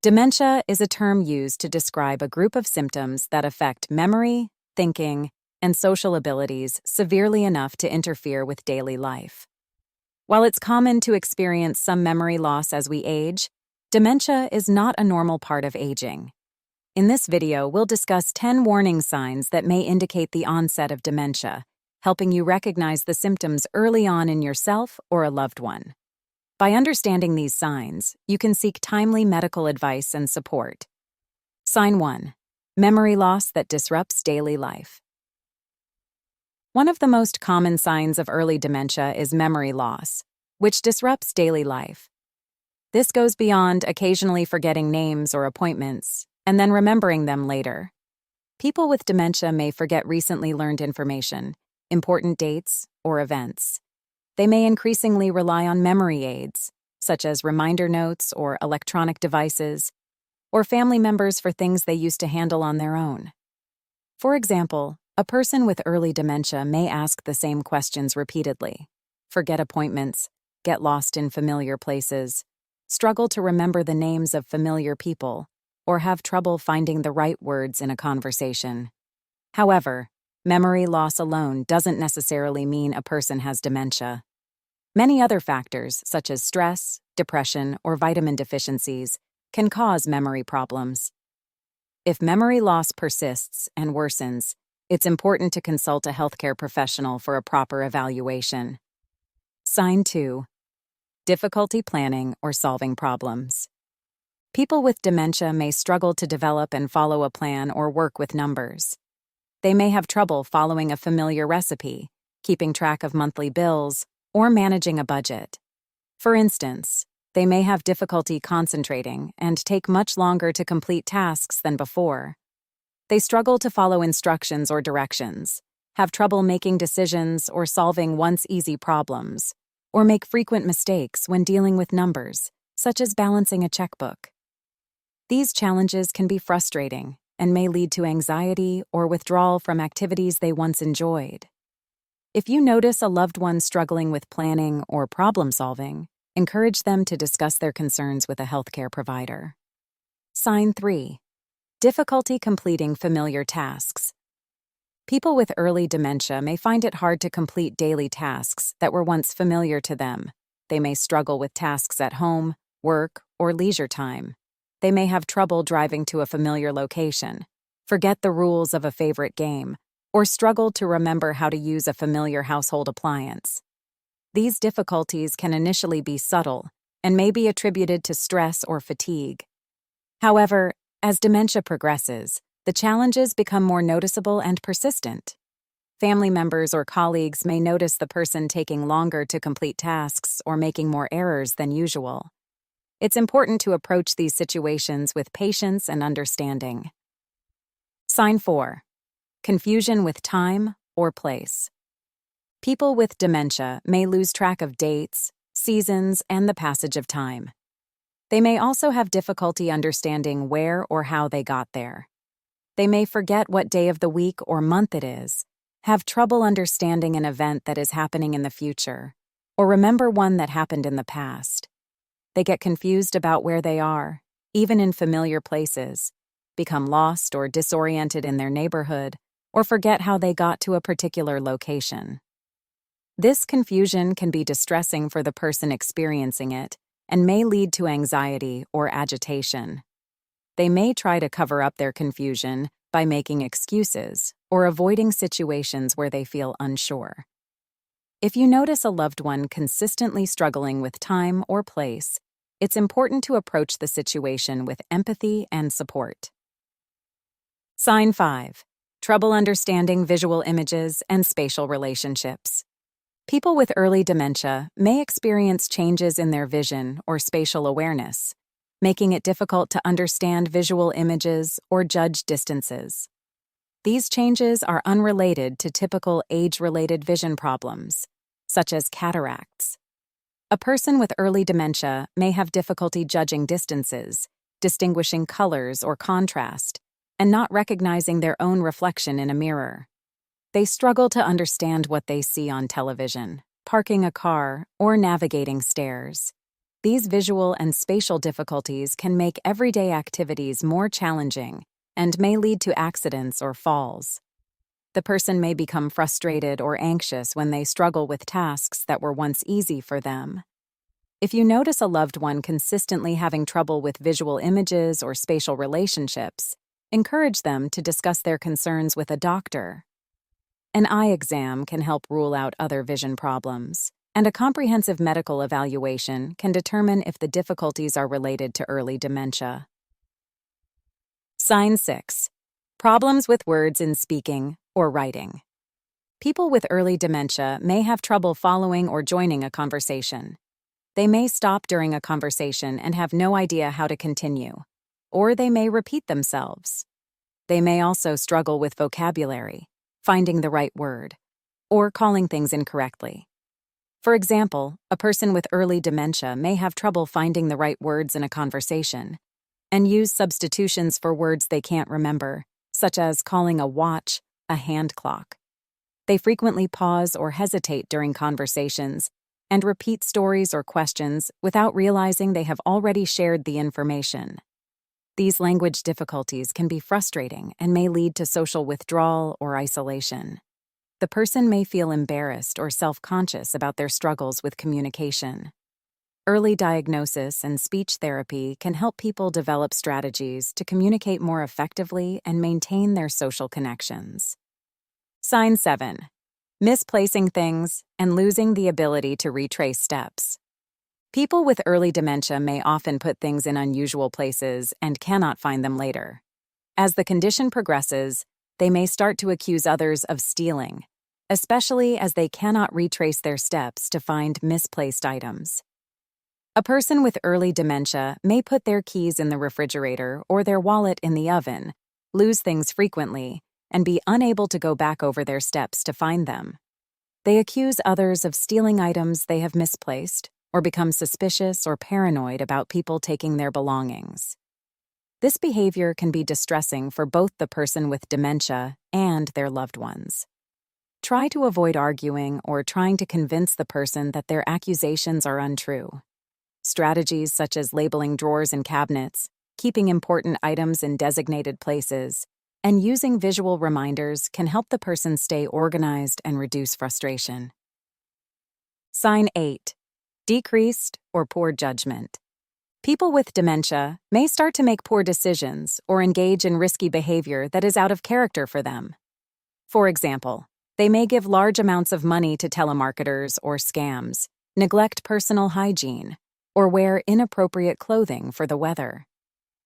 Dementia is a term used to describe a group of symptoms that affect memory, thinking, and social abilities severely enough to interfere with daily life. While it's common to experience some memory loss as we age, dementia is not a normal part of aging. In this video, we'll discuss 10 warning signs that may indicate the onset of dementia, helping you recognize the symptoms early on in yourself or a loved one. By understanding these signs, you can seek timely medical advice and support. Sign 1. Memory loss that disrupts daily life. One of the most common signs of early dementia is memory loss, which disrupts daily life. This goes beyond occasionally forgetting names or appointments, and then remembering them later. People with dementia may forget recently learned information, important dates, or events. They may increasingly rely on memory aids, such as reminder notes or electronic devices, or family members for things they used to handle on their own. For example, a person with early dementia may ask the same questions repeatedly, forget appointments, get lost in familiar places, struggle to remember the names of familiar people, or have trouble finding the right words in a conversation. However, memory loss alone doesn't necessarily mean a person has dementia. Many other factors, such as stress, depression, or vitamin deficiencies, can cause memory problems. If memory loss persists and worsens, it's important to consult a healthcare professional for a proper evaluation. Sign 2. Difficulty planning or solving problems. People with dementia may struggle to develop and follow a plan or work with numbers. They may have trouble following a familiar recipe, keeping track of monthly bills, or managing a budget. For instance, they may have difficulty concentrating and take much longer to complete tasks than before. They struggle to follow instructions or directions, have trouble making decisions or solving once easy problems, or make frequent mistakes when dealing with numbers, such as balancing a checkbook. These challenges can be frustrating and may lead to anxiety or withdrawal from activities they once enjoyed. If you notice a loved one struggling with planning or problem-solving, encourage them to discuss their concerns with a healthcare provider. Sign 3. Difficulty completing familiar tasks. People with early dementia may find it hard to complete daily tasks that were once familiar to them. They may struggle with tasks at home, work, or leisure time. They may have trouble driving to a familiar location, forget the rules of a favorite game, or struggle to remember how to use a familiar household appliance. These difficulties can initially be subtle and may be attributed to stress or fatigue. However, as dementia progresses, the challenges become more noticeable and persistent. Family members or colleagues may notice the person taking longer to complete tasks or making more errors than usual. It's important to approach these situations with patience and understanding. Sign 4. Confusion with time or place. People with dementia may lose track of dates, seasons, and the passage of time. They may also have difficulty understanding where or how they got there. They may forget what day of the week or month it is, have trouble understanding an event that is happening in the future, or remember one that happened in the past. They get confused about where they are, even in familiar places, become lost or disoriented in their neighborhood, or forget how they got to a particular location. This confusion can be distressing for the person experiencing it and may lead to anxiety or agitation. They may try to cover up their confusion by making excuses or avoiding situations where they feel unsure. If you notice a loved one consistently struggling with time or place, it's important to approach the situation with empathy and support. Sign 5. Trouble understanding visual images and spatial relationships. People with early dementia may experience changes in their vision or spatial awareness, making it difficult to understand visual images or judge distances. These changes are unrelated to typical age-related vision problems, such as cataracts. A person with early dementia may have difficulty judging distances, distinguishing colors or contrast, and not recognizing their own reflection in a mirror. They struggle to understand what they see on television, parking a car, or navigating stairs. These visual and spatial difficulties can make everyday activities more challenging and may lead to accidents or falls. The person may become frustrated or anxious when they struggle with tasks that were once easy for them. If you notice a loved one consistently having trouble with visual images or spatial relationships, encourage them to discuss their concerns with a doctor. An eye exam can help rule out other vision problems, and a comprehensive medical evaluation can determine if the difficulties are related to early dementia. Sign 6. Problems with words in speaking or writing. People with early dementia may have trouble following or joining a conversation. They may stop during a conversation and have no idea how to continue, or they may repeat themselves. They may also struggle with vocabulary, finding the right word, or calling things incorrectly. For example, a person with early dementia may have trouble finding the right words in a conversation and use substitutions for words they can't remember, such as calling a watch a hand clock. They frequently pause or hesitate during conversations and repeat stories or questions without realizing they have already shared the information. These language difficulties can be frustrating and may lead to social withdrawal or isolation. The person may feel embarrassed or self-conscious about their struggles with communication. Early diagnosis and speech therapy can help people develop strategies to communicate more effectively and maintain their social connections. Sign 7. Misplacing things and losing the ability to retrace steps. People with early dementia may often put things in unusual places and cannot find them later. As the condition progresses, they may start to accuse others of stealing, especially as they cannot retrace their steps to find misplaced items. A person with early dementia may put their keys in the refrigerator or their wallet in the oven, lose things frequently, and be unable to go back over their steps to find them. They accuse others of stealing items they have misplaced or become suspicious or paranoid about people taking their belongings. This behavior can be distressing for both the person with dementia and their loved ones. Try to avoid arguing or trying to convince the person that their accusations are untrue. Strategies such as labeling drawers and cabinets, keeping important items in designated places, and using visual reminders can help the person stay organized and reduce frustration. Sign 8. Decreased or poor judgment. People with dementia may start to make poor decisions or engage in risky behavior that is out of character for them. For example, they may give large amounts of money to telemarketers or scams, neglect personal hygiene, or wear inappropriate clothing for the weather.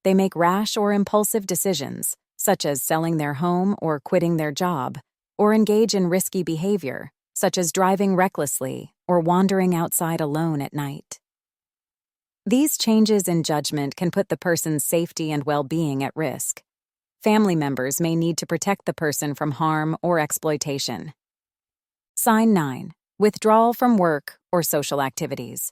They make rash or impulsive decisions, such as selling their home or quitting their job, or engage in risky behavior, such as driving recklessly or wandering outside alone at night. These changes in judgment can put the person's safety and well-being at risk. Family members may need to protect the person from harm or exploitation. Sign 9. Withdrawal from work or social activities.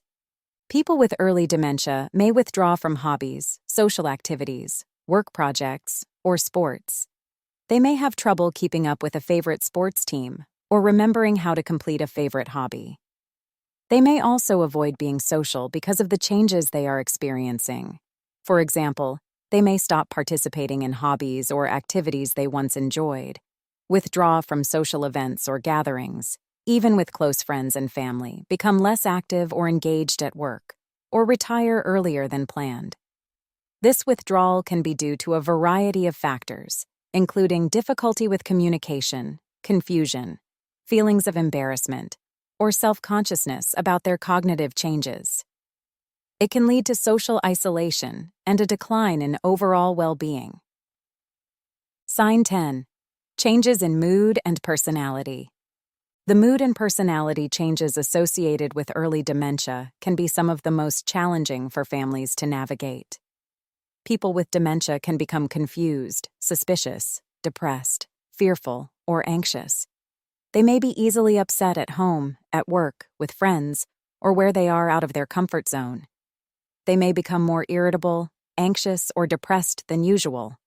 People with early dementia may withdraw from hobbies, social activities, work projects, or sports. They may have trouble keeping up with a favorite sports team or remembering how to complete a favorite hobby. They may also avoid being social because of the changes they are experiencing. For example, they may stop participating in hobbies or activities they once enjoyed, withdraw from social events or gatherings, even with close friends and family, become less active or engaged at work, or retire earlier than planned. This withdrawal can be due to a variety of factors, including difficulty with communication, confusion, feelings of embarrassment, or self-consciousness about their cognitive changes. It can lead to social isolation and a decline in overall well-being. Sign 10. Changes in mood and personality. The mood and personality changes associated with early dementia can be some of the most challenging for families to navigate. People with dementia can become confused, suspicious, depressed, fearful, or anxious. They may be easily upset at home, at work, with friends, or where they are out of their comfort zone. They may become more irritable, anxious, or depressed than usual,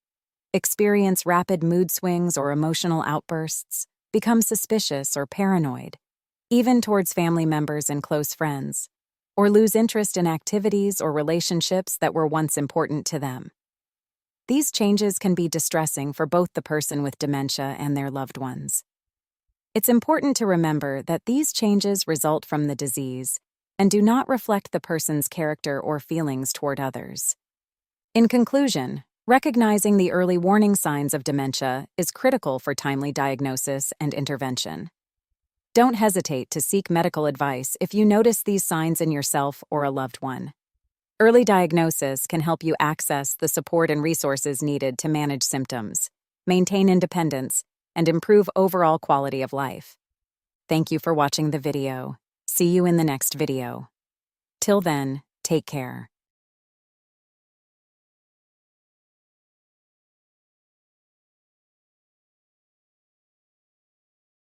experience rapid mood swings or emotional outbursts, become suspicious or paranoid, even towards family members and close friends. or lose interest in activities or relationships that were once important to them. These changes can be distressing for both the person with dementia and their loved ones. It's important to remember that these changes result from the disease and do not reflect the person's character or feelings toward others. In conclusion, recognizing the early warning signs of dementia is critical for timely diagnosis and intervention. Don't hesitate to seek medical advice if you notice these signs in yourself or a loved one. Early diagnosis can help you access the support and resources needed to manage symptoms, maintain independence, and improve overall quality of life. Thank you for watching the video. See you in the next video. Till then, take care.